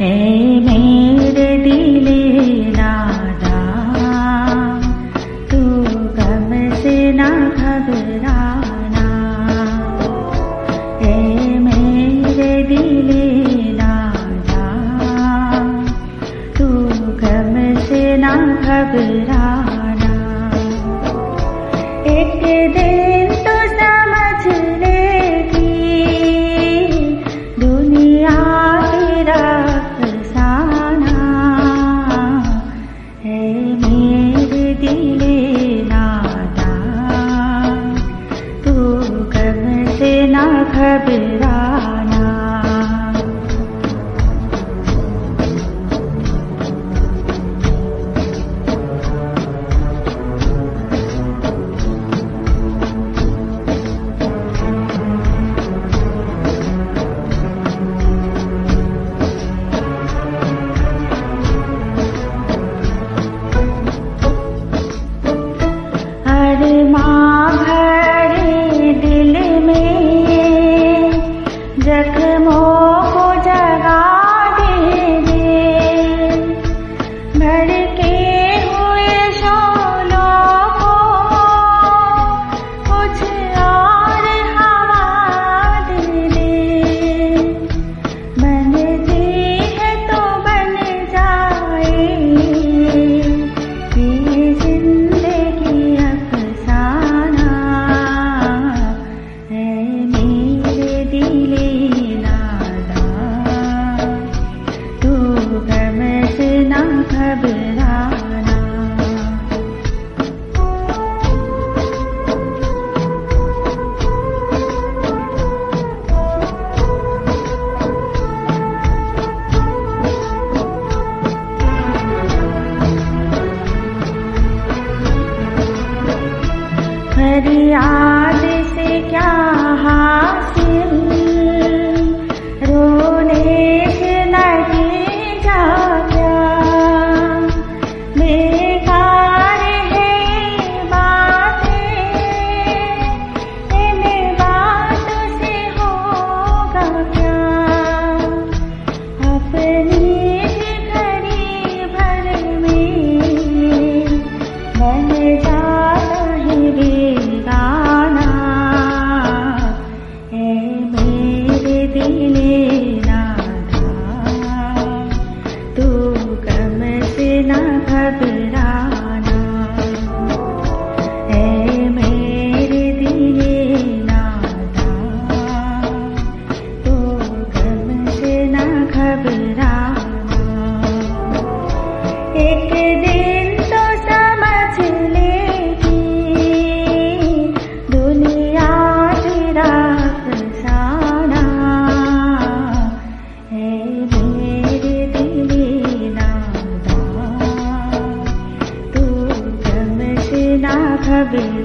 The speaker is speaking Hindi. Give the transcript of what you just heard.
ए मेरे दिले नादा, तू गम से ना घबराना। ए मेरे दिले नादा, तू गम से ना घबराना। एक दिन तो समझ लेगी दुनिया तेरा फसाना। है मेरे दिले नादा, तू गम से ना घबराना। अरमां भरे दिल में जख्मों को जगा दे, भड़के हुए शोलों को कुछ और हवा दे। बनती है तो बन जाए ये जिंदगी अफसाना। है मेरे दिले नादा, तू गम से ना घबराना। फरियाद से क्या हासिल, रोने से नहीं जाता। बेकार है ये बातें, इन बातों से होगा क्या। अपनी घड़ी भर में बन जाता है बेगाना। है मेरे दिले नादा, तू गम से ना घबराना। है मेरे दिले नादा, तू गम से ना घबराना। एक दिन तो समझ लेगी दुनिया तेरा फसाना। है मेरे दिले नादा, तू गम से ना घबराना।